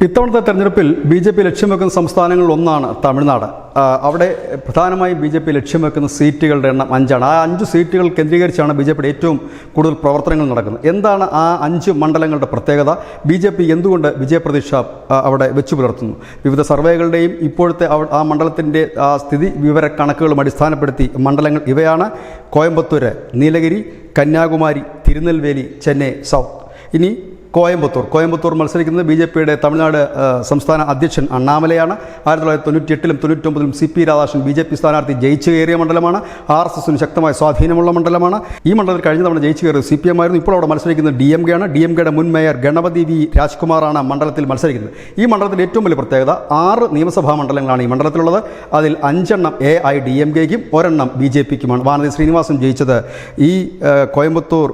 ഇത്തവണത്തെ തെരഞ്ഞെടുപ്പിൽ ബി.ജെ.പി. ലക്ഷ്യം വെക്കുന്ന സംസ്ഥാനങ്ങളിൽ ഒന്നാണ് തമിഴ്നാട്. അവിടെ പ്രധാനമായും ബി.ജെ.പി. ലക്ഷ്യം വെക്കുന്ന സീറ്റുകളുടെ എണ്ണം 5ആണ്. ആ 5 സീറ്റുകൾ കേന്ദ്രീകരിച്ചാണ് ബി.ജെ.പിയുടെ ഏറ്റവും കൂടുതൽ പ്രവർത്തനങ്ങൾ നടക്കുന്നത്. എന്താണ് ആ 5 മണ്ഡലങ്ങളുടെ പ്രത്യേകത? ബി.ജെ.പി. എന്തുകൊണ്ട് വിജയപ്രതീക്ഷ അവിടെ വെച്ചു പുലർത്തുന്നു? വിവിധ സർവേകളുടെയും ഇപ്പോഴത്തെ ആ മണ്ഡലത്തിൻ്റെ സ്ഥിതി വിവര കണക്കുകളും അടിസ്ഥാനപ്പെടുത്തി മണ്ഡലങ്ങൾ ഇവയാണ്: കോയമ്പത്തൂർ, നീലഗിരി, കന്യാകുമാരി, തിരുനെൽവേലി, ചെന്നൈ സൗത്ത്. ഇനി കോയമ്പത്തൂർ മത്സരിക്കുന്നത് ബി.ജെ.പിയുടെ തമിഴ്നാട് സംസ്ഥാന അധ്യക്ഷൻ അണ്ണാമലയാണ്. 1998-ലും 99-ലും CP രാധാകൃഷ്ണൻ ബി.ജെ.പി. സ്ഥാനാർത്ഥി ജയിച്ചു കയറിയ മണ്ഡലമാണ്. RSSന് ശക്തമായ സ്വാധീനമുള്ള മണ്ഡലമാണ്. ഈ മണ്ഡലത്തിൽ കഴിഞ്ഞ തവണ ജയിച്ചു കയറിയത് CPM ആയിരുന്നു. ഇപ്പോൾ അവിടെ മത്സരിക്കുന്നത് DMK ആണ്. DMKയുടെ മുൻ മേയർ ഗണപതി വി രാജ്കുമാറാണ് മണ്ഡലത്തിൽ മത്സരിക്കുന്നത്. ഈ മണ്ഡലത്തിൽ ഏറ്റവും വലിയ പ്രത്യേകത 6 നിയമസഭാ മണ്ഡലങ്ങളാണ് ഈ മണ്ഡലത്തിലുള്ളത്. അതിൽ 5 എണ്ണം AIDMKയ്ക്കും 1 എണ്ണം BJPക്കുമാണ്. വാനതി ശ്രീനിവാസൻ ജയിച്ചത് ഈ കോയമ്പത്തൂർ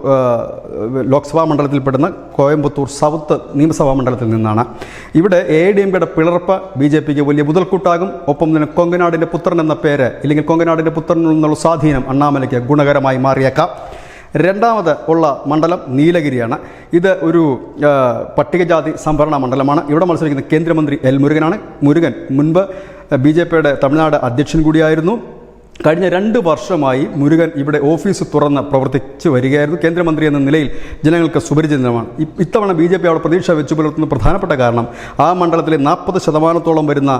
ലോക്സഭാ മണ്ഡലത്തിൽപ്പെടുന്ന കോയമ്പത്തൂർ സൗത്ത് നിയമസഭാ മണ്ഡലത്തിൽ നിന്നാണ്. ഇവിടെ AIDMKയുടെ പിളർപ്പ് ബി.ജെ.പിക്ക് വലിയ മുതൽക്കൂട്ടാകും. ഒപ്പം തന്നെ കൊങ്കനാടിൻ്റെ പുത്രൻ എന്ന പേര്, ഇല്ലെങ്കിൽ കൊങ്കനാടിൻ്റെ പുത്രനിൽ നിന്നുള്ള സ്വാധീനം അണ്ണാമലയ്ക്ക് ഗുണകരമായി മാറിയേക്കാം. രണ്ടാമത് ഉള്ള മണ്ഡലം നീലഗിരിയാണ്. ഇത് ഒരു പട്ടികജാതി സംവരണ മണ്ഡലമാണ്. ഇവിടെ മത്സരിക്കുന്ന കേന്ദ്രമന്ത്രി L. മുരുകനാണ്. മുരുകൻ മുൻപ് ബി.ജെ.പിയുടെ തമിഴ്നാട് അധ്യക്ഷൻ കൂടിയായിരുന്നു. കഴിഞ്ഞ 2 വർഷമായി മുരുകൻ ഇവിടെ ഓഫീസ് തുറന്ന് പ്രവർത്തിച്ചു വരികയായിരുന്നു. കേന്ദ്രമന്ത്രി എന്ന നിലയിൽ ജനങ്ങൾക്ക് സുപരിചിതമാണ്. ഇത്തവണ ബി.ജെ.പി. അവിടെ പ്രതീക്ഷ വെച്ചു പുലർത്തുന്ന പ്രധാനപ്പെട്ട കാരണം ആ മണ്ഡലത്തിലെ 40% വരുന്ന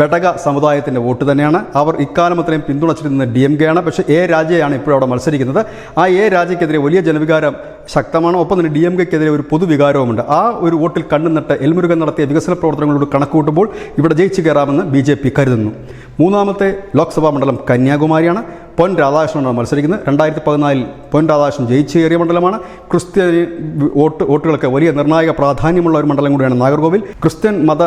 ബെടക സമുദായത്തിൻ്റെ വോട്ട് തന്നെയാണ്. അവർ ഇക്കാലമത്രയും പിന്തുണച്ചിരുന്ന DMK ആണ്. പക്ഷേ A. രാജയാണ് ഇപ്പോൾ അവിടെ മത്സരിക്കുന്നത്. ആ A. രാജയ്ക്കെതിരെ വലിയ ജനവികാരം ശക്തമാണ്. ഒപ്പം തന്നെ DMKക്കെതിരെ ഒരു പൊതുവികാരവുമുണ്ട്. ആ ഒരു വോട്ടിൽ കണ്ണുനട്ട് L. മുരുകൻ നടത്തിയ വികസന പ്രവർത്തനങ്ങളോട് കണക്കുകൂട്ടുമ്പോൾ ഇവിടെ ജയിച്ചു കയറാമെന്ന് ബി.ജെ.പി. കരുതുന്നു. മൂന്നാമത്തെ ലോക്സഭാ മണ്ഡലം കന്യാകുമാരിയാണ്. പൊൻ രാധാകൃഷ്ണനാണ് മത്സരിക്കുന്നത്. 2014-ൽ പൊൻ രാധാകൃഷ്ണൻ ജയിച്ചു കയറിയ മണ്ഡലമാണ്. ക്രിസ്ത്യൻ വോട്ടുകൾക്ക് വലിയ നിർണായക പ്രാധാന്യമുള്ള ഒരു മണ്ഡലം കൂടിയാണ് നാഗർകോവിൽ. ക്രിസ്ത്യൻ മത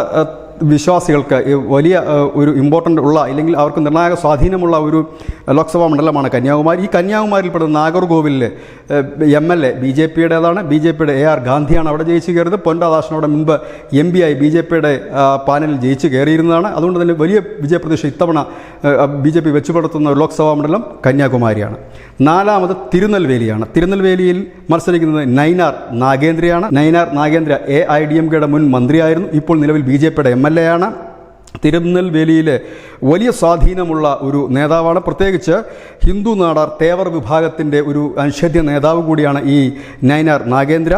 വിശ്വാസികൾക്ക് വലിയ ഒരു ഇമ്പോർട്ടൻ്റ് ഉള്ള, ഇല്ലെങ്കിൽ അവർക്ക് നിർണായക സ്വാധീനമുള്ള ഒരു ലോക്സഭാ മണ്ഡലമാണ് കന്യാകുമാരി. ഈ കന്യാകുമാരിയിൽപ്പെടുന്ന നാഗർകോവിലിൽ MLA ബി.ജെ.പിയുടേതാണ്. ബി.ജെ.പിയുടെ AR ഗാന്ധിയാണ് അവിടെ ജയിച്ചു കയറിയത്. പൊൻ രാധാകൃഷ്ണൻ അവിടെ മുൻപ് MP ആയി ബി.ജെ.പിയുടെ പാനലിൽ ജയിച്ചു കയറിയിരുന്നതാണ്. അതുകൊണ്ട് തന്നെ വലിയ വിജയപ്രതീക്ഷ ഇത്തവണ ബി.ജെ.പി. വെച്ചു പുലർത്തുന്ന ഒരു ലോക്സഭാ മണ്ഡലം കന്യാകുമാരിയാണ്. നാലാമത് തിരുനെൽവേലിയാണ്. തിരുനെൽവേലിയിൽ മത്സരിക്കുന്നത് നൈനാർ നാഗേന്ദ്രയാണ്. നൈനാർ നാഗേന്ദ്ര AIDMKയുടെ മുൻ മന്ത്രിയായിരുന്നു. ഇപ്പോൾ നിലവിൽ ബി.ജെ.പിയുടെ MLA ആണ്. തിരുനെൽവേലിയിൽ വലിയ സ്വാധീനമുള്ള ഒരു നേതാവാണ്. പ്രത്യേകിച്ച് ഹിന്ദു നാടാർ തേവർ വിഭാഗത്തിൻ്റെ ഒരു അനിഷേധ്യ നേതാവ് കൂടിയാണ് ഈ നൈനാർ നാഗേന്ദ്ര.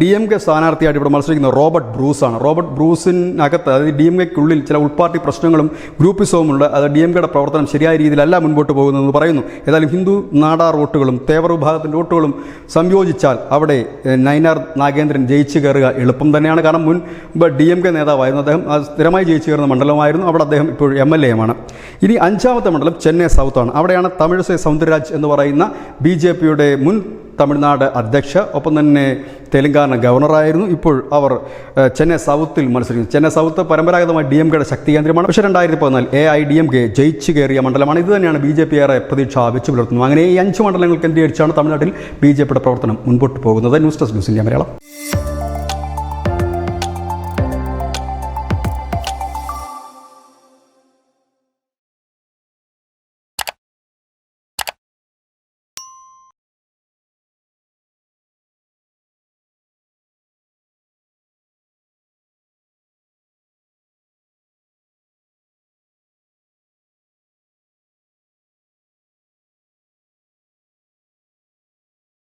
DMK സ്ഥാനാർത്ഥിയായിട്ട് ഇവിടെ മത്സരിക്കുന്ന റോബർട്ട് ബ്രൂസാണ്. റോബർട്ട് ബ്രൂസിനകത്ത്, അതായത് DMKയ്ക്കുള്ളിൽ ചില ഉൾപാർട്ടി പ്രശ്നങ്ങളും ഗ്രൂപ്പിസവുമുണ്ട്. അത് DMKയുടെ പ്രവർത്തനം ശരിയായ രീതിയിലല്ല മുൻപോട്ട് പോകുന്നതെന്ന് പറയുന്നു. ഏതായാലും ഹിന്ദു നാടാർ വോട്ടുകളും തേവർ വിഭാഗത്തിൻ്റെ വോട്ടുകളും സംയോജിച്ചാൽ അവിടെ നൈനാർ നാഗേന്ദ്രൻ ജയിച്ചു കയറുക എളുപ്പം തന്നെയാണ്. കാരണം മുൻപ് DMK നേതാവായിരുന്നു അദ്ദേഹം. സ്ഥിരമായി ജയിച്ചു കയറുന്ന മണ്ഡലമായിരുന്നു. അവിടെ അദ്ദേഹം ഇപ്പോൾ MLA-മാണ്. ഇനി 5ാമത്തെ മണ്ഡലം ചെന്നൈ സൗത്താണ്. അവിടെയാണ് തമിഴിസൈ സൗന്ദരരാജ് എന്ന് പറയുന്ന ബി.ജെ.പിയുടെ മുൻ തമിഴ്നാട് അധ്യക്ഷ, ഒപ്പം തന്നെ തെലങ്കാന ഗവർണറായിരുന്നു. ഇപ്പോൾ അവർ ചെന്നൈ സൗത്തിൽ മത്സരിക്കുന്നു. ചെന്നൈ സൗത്ത് പരമ്പരാഗതമായി DMKയുടെ ശക്തി കേന്ദ്രമാണ്. പക്ഷേ 2014 AIDMK ജയിച്ചു കയറിയ മണ്ഡലമാണ്. ഇത് തന്നെയാണ് ബി.ജെ.പി. ഏറെ പ്രതീക്ഷ വെച്ചു പുലർത്തുന്നത്. അങ്ങനെ ഈ 5 മണ്ഡലങ്ങൾ കേന്ദ്രീകരിച്ചാണ് തമിഴ്നാട്ടിൽ ബി.ജെ.പിയുടെ പ്രവർത്തനം മുൻപോട്ട് പോകുന്നത്. News desk news India Malayalam.